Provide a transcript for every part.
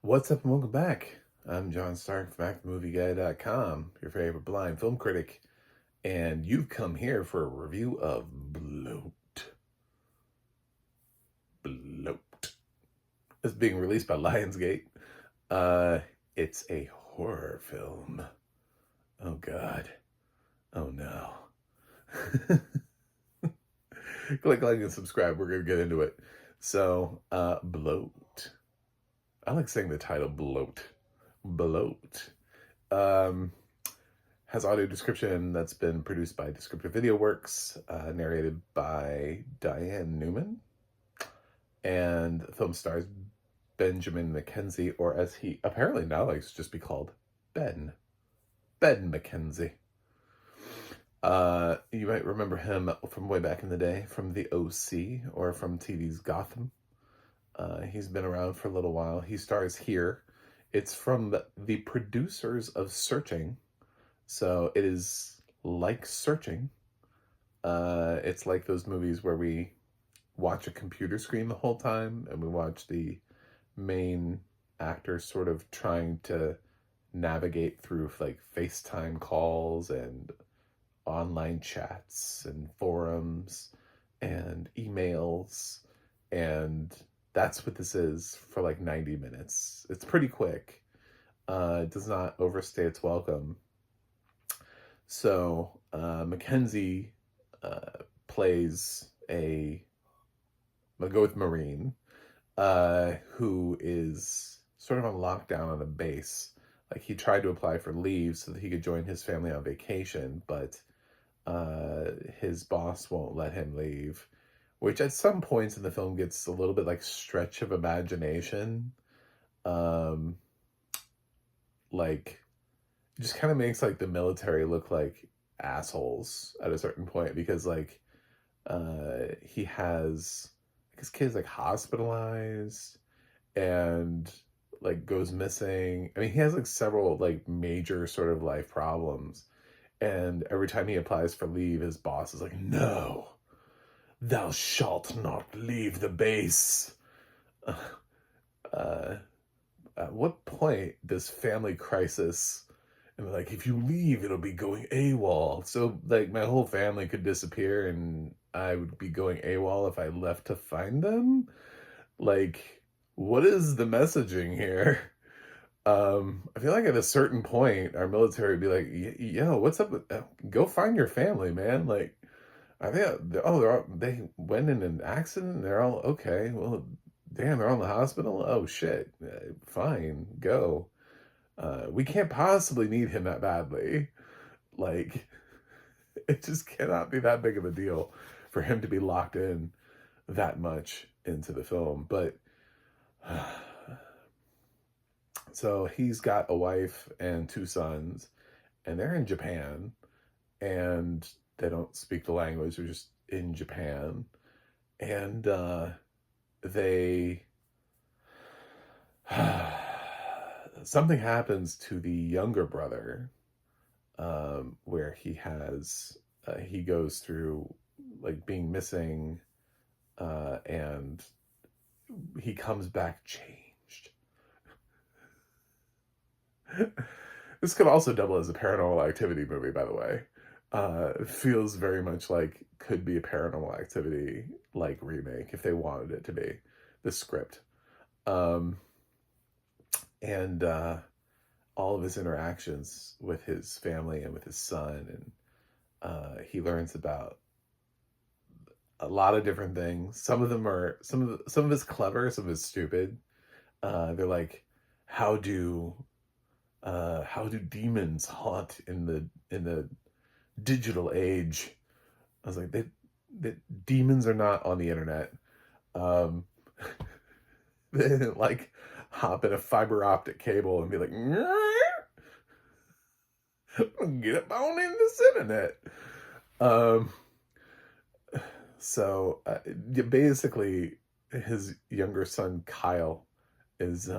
What's up and welcome back. I'm John Stark from ActMovieGuy.com, your favorite blind film critic, and you've come here for a review of Bloat. Bloat. It's being released by Lionsgate. Uh, it's a horror film. Oh God. Oh no. Click like and subscribe. We're gonna get into it. So, Bloat. I like saying the title Bloat. Bloat. Um, has audio description that's been produced by Descriptive Video Works, narrated by Diane Newman, and the film stars Benjamin McKenzie, or as he apparently now likes to just be called, Ben McKenzie. You might remember him from way back in the day, from the OC, or from TV's Gotham. He's been around for a little while. He stars here. It's from the producers of Searching, so it is like Searching. It's like those movies where we watch a computer screen the whole time and we watch the main actor sort of trying to navigate through like FaceTime calls and online chats and forums and emails, and that's what this is for like 90 minutes. It's pretty quick. It does not overstay its welcome. So McKenzie plays I'll go with Marine, who is sort of on lockdown on a base. Like, he tried to apply for leave so that he could join his family on vacation, but his boss won't let him leave, which at some points in the film gets a little bit like stretch of imagination. Like, it just kind of makes like the military look like assholes at a certain point, because like he has like his kid's like hospitalized and like goes missing. I mean, he has like several like major sort of life problems, and every time he applies for leave, his boss is like, no, thou shalt not leave the base. At what point does family crisis, and like, if you leave, it'll be going AWOL. So like my whole family could disappear and I would be going AWOL if I left to find them? Like, what is the messaging here? I feel like at a certain point, our military would be like, yo, what's up with, go find your family, man. Like, I think, they went in an accident, they're all okay. Well, damn, they're all in the hospital? Oh, shit. Fine, go. We can't possibly need him that badly. Like, it just cannot be that big of a deal for him to be locked in that much into the film. But so he's got a wife and two sons, and they're in Japan, and they don't speak the language. They're just in Japan, and they something happens to the younger brother, where he goes through like being missing, and he comes back changed. This could also double as a Paranormal Activity movie, by the way. It feels very much like could be a Paranormal Activity like remake if they wanted it to be, the script. And all of his interactions with his family and with his son, and he learns about a lot of different things. Some of it's clever, some of it's stupid. They're like, how do demons haunt in the digital age? I was like, the demons are not on the internet. They didn't like hop in a fiber optic cable and be like, get up on in this internet. So basically, his younger son Kyle is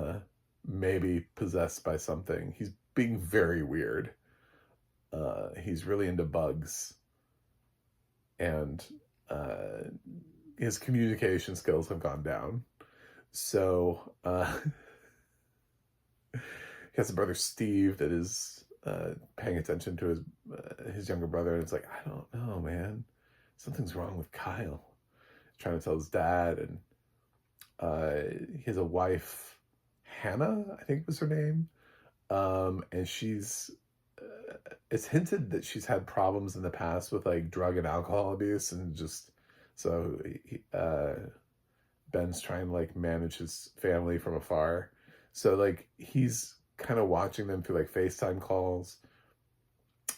maybe possessed by something. He's being very weird. He's really into bugs, and his communication skills have gone down. So he has a brother Steve that is paying attention to his younger brother, and it's like, I don't know, man, something's wrong with Kyle. Trying to tell his dad, and he has a wife, Hannah, I think was her name, and she's. It's hinted that she's had problems in the past with like drug and alcohol abuse, and just so Ben's trying to like manage his family from afar. So like he's kind of watching them through like FaceTime calls.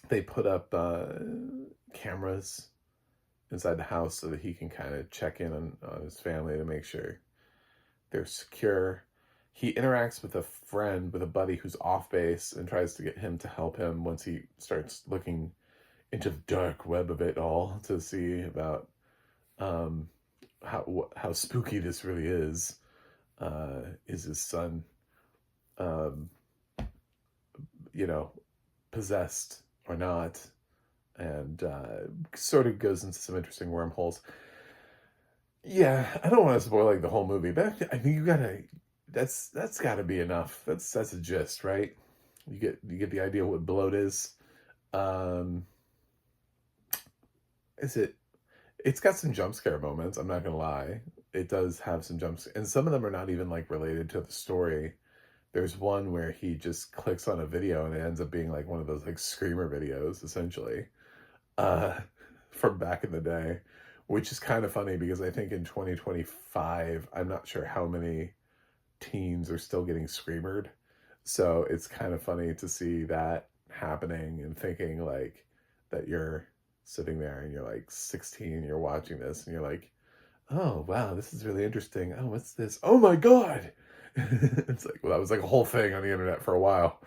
They put up cameras inside the house so that he can kind of check in on his family to make sure they're secure. He interacts with a friend, with a buddy who's off base, and tries to get him to help him once he starts looking into the dark web of it all to see about how spooky this really is. Is his son, um, possessed or not? And sort of goes into some interesting wormholes. Yeah, I don't want to spoil like the whole movie, but I think you gotta. That's got to be enough. That's a gist, right? You get the idea what bloat is. Um, is it? It's got some jump scare moments. I'm not gonna lie. It does have some jumps, and some of them are not even like related to the story. There's one where he just clicks on a video and it ends up being like one of those like screamer videos, essentially, uh, from back in the day, which is kind of funny because I think in 2025, I'm not sure how many teens are still getting screamered. So it's kind of funny to see that happening and thinking like that you're sitting there and you're like 16, you're watching this and you're like, oh wow, this is really interesting. Oh, what's this? Oh my God. It's like, well, that was like a whole thing on the internet for a while.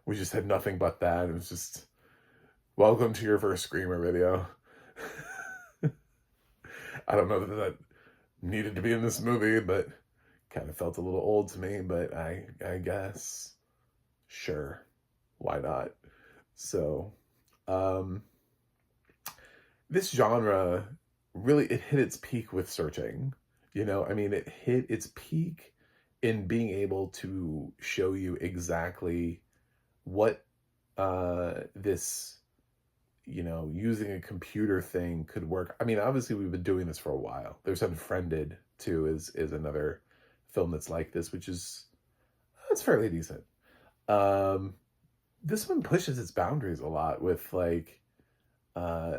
We just had nothing but that. It was just, welcome to your first screamer video. I don't know that needed to be in this movie, but kind of felt a little old to me, but I guess sure, why not? So this genre really, it hit its peak with Searching. I mean, it hit its peak in being able to show you exactly what this using a computer thing could work. I mean, obviously we've been doing this for a while. There's Unfriended too, is another film that's like this, which is, it's fairly decent. Um, this one pushes its boundaries a lot with like uh,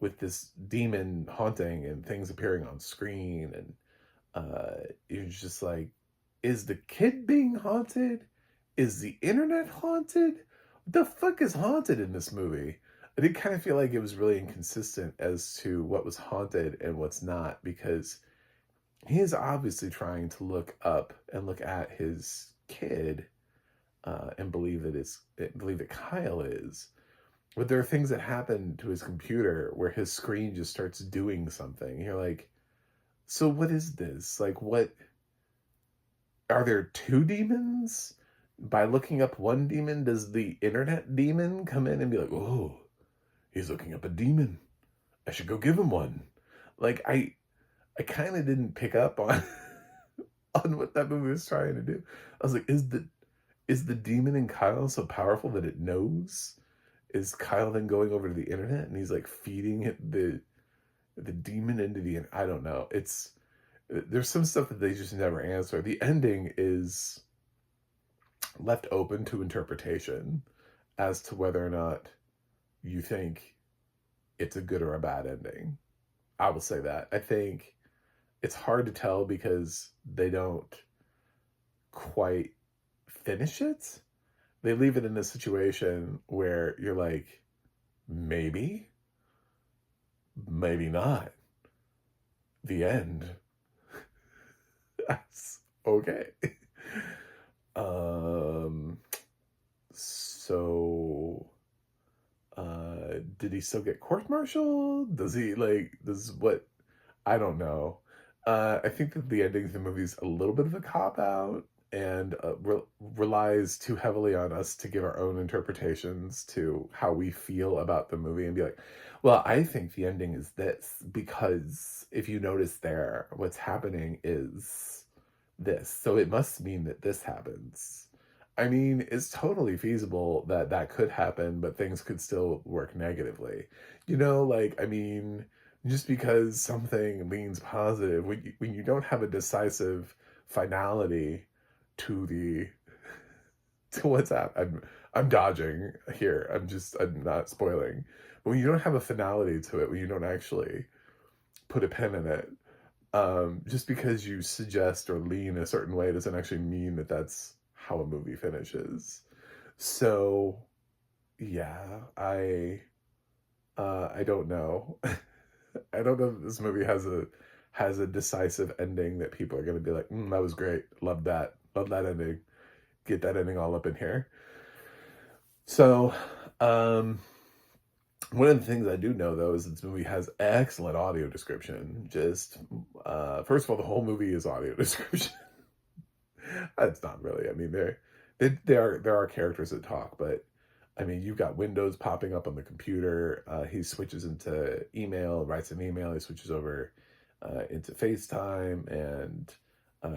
with this demon haunting and things appearing on screen, and you're just like, is the kid being haunted? Is the internet haunted? What the fuck is haunted in this movie? I did kind of feel like it was really inconsistent as to what was haunted and what's not, because he is obviously trying to look up and look at his kid and believe that Kyle is. But there are things that happen to his computer where his screen just starts doing something. You're like, so what is this? Like, what? Are there two demons? By looking up one demon, does the internet demon come in and be like, oh, he's looking up a demon, I should go give him one? Like, I kind of didn't pick up on on what that movie was trying to do. I was like, is the demon in Kyle so powerful that it knows? Is Kyle then going over to the internet and he's like feeding it the demon into the? I don't know. There's some stuff that they just never answer. The ending is left open to interpretation as to whether or not you think it's a good or a bad ending. I will say that. I think it's hard to tell because they don't quite finish it. They leave it in a situation where you're like, maybe, maybe not. The end. That's okay. So did he still get court-martialed? Does what? I don't know. I think that the ending of the movie is a little bit of a cop-out, and relies too heavily on us to give our own interpretations to how we feel about the movie and be like, well, I think the ending is this because if you notice there, what's happening is this. So it must mean that this happens. I mean, it's totally feasible that that could happen, but things could still work negatively. Like, I mean, just because something leans positive, when you don't have a decisive finality to the to what's happening, I'm dodging here. I'm not spoiling. But when you don't have a finality to it, when you don't actually put a pin in it, just because you suggest or lean a certain way doesn't actually mean that that's how a movie finishes. So yeah, I don't know. I don't know if this movie has a decisive ending that people are gonna be like, that was great, love that ending, get that ending all up in here. So, um, one of the things I do know though is this movie has excellent audio description. Just first of all, the whole movie is audio description. It's not really. I mean, there are characters that talk, but I mean, you've got windows popping up on the computer. He switches into email, writes an email. He switches over into FaceTime and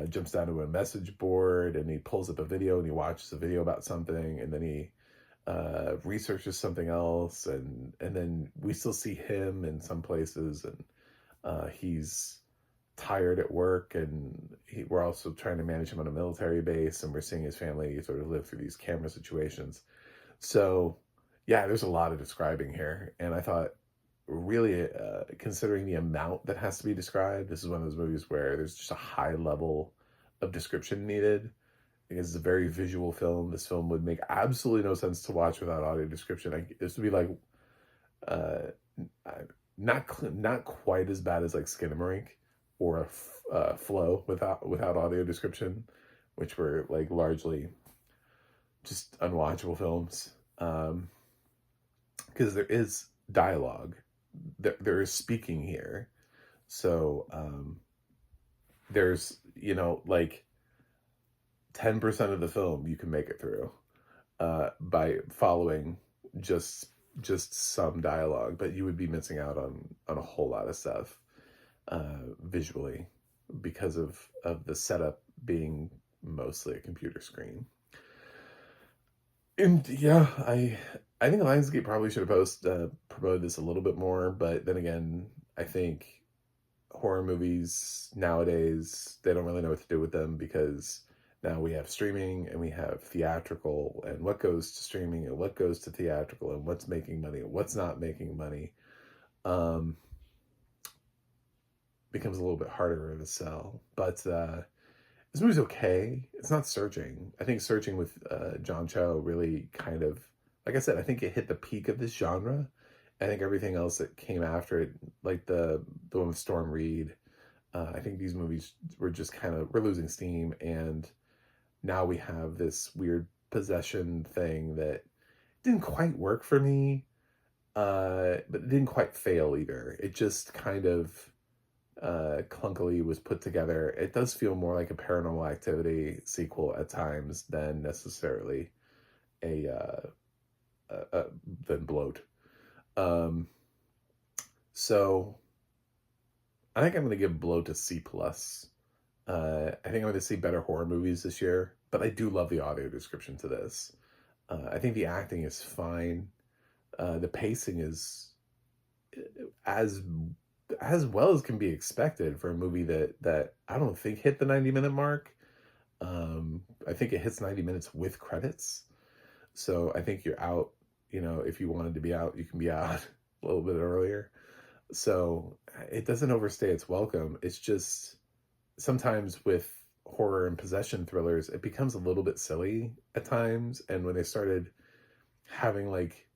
jumps down to a message board, and he pulls up a video and he watches a video about something, and then he researches something else, and then we still see him in some places, and he's tired at work, and we're also trying to manage him on a military base, and we're seeing his family sort of live through these camera situations. So yeah, there's a lot of describing here, and I thought really considering the amount that has to be described, this is one of those movies where there's just a high level of description needed because it's a very visual film. This film would make absolutely no sense to watch without audio description. This would be like uh, not quite as bad as like Skinamarink or Flow without audio description, which were like largely just unwatchable films. Because there is dialogue, there is speaking here, so there's like 10% of the film you can make it through by following just some dialogue, but you would be missing out on a whole lot of stuff visually because of the setup being mostly a computer screen. And yeah, I think Lionsgate probably should have promoted this a little bit more, but then again, I think horror movies nowadays, they don't really know what to do with them because now we have streaming and we have theatrical, and what goes to streaming and what goes to theatrical and what's making money and what's not making money becomes a little bit harder to sell. But this movie's okay. It's not Searching. I think Searching with John Cho really kind of, like I said, I think it hit the peak of this genre. I think everything else that came after it, like the one with Storm Reed, I think these movies were just we're losing steam, and now we have this weird possession thing that didn't quite work for me, but it didn't quite fail either. It just kind of clunkily was put together. It does feel more like a Paranormal Activity sequel at times than necessarily a than Bloat. So I think I'm going to give Bloat a C plus. I think I'm going to see better horror movies this year, but I do love the audio description to this. I think the acting is fine. The pacing is as well as can be expected for a movie that I don't think hit the 90-minute mark. I think it hits 90 minutes with credits. So I think you're out, if you wanted to be out, you can be out a little bit earlier. So it doesn't overstay its welcome. It's just sometimes with horror and possession thrillers, it becomes a little bit silly at times. And when they started having like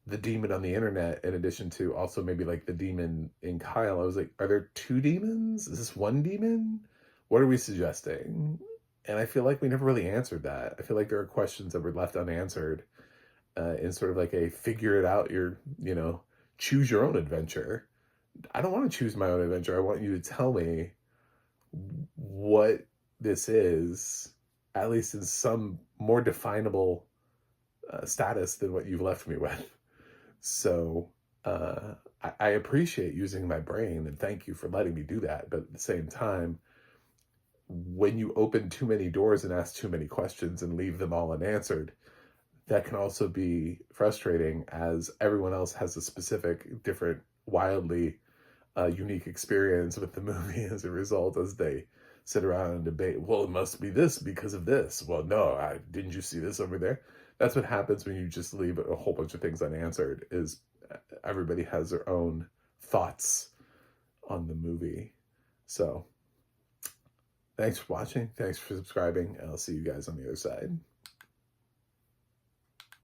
the demon on the internet in addition to also maybe like the demon in Kyle, I was like, are there two demons? Is this one demon? What are we suggesting? And I feel like we never really answered that. I feel like there are questions that were left unanswered in sort of like a figure it out, choose your own adventure. I don't want to choose my own adventure. I want you to tell me what this is, at least in some more definable status than what you've left me with. So I appreciate using my brain, and thank you for letting me do that. But at the same time, when you open too many doors and ask too many questions and leave them all unanswered, that can also be frustrating, as everyone else has a specific, different, wildly unique experience with the movie as a result, as they sit around and debate, well, it must be this because of this. Well, no, didn't you see this over there? That's what happens when you just leave a whole bunch of things unanswered, is everybody has their own thoughts on the movie. So thanks for watching. Thanks for subscribing. And I'll see you guys on the other side.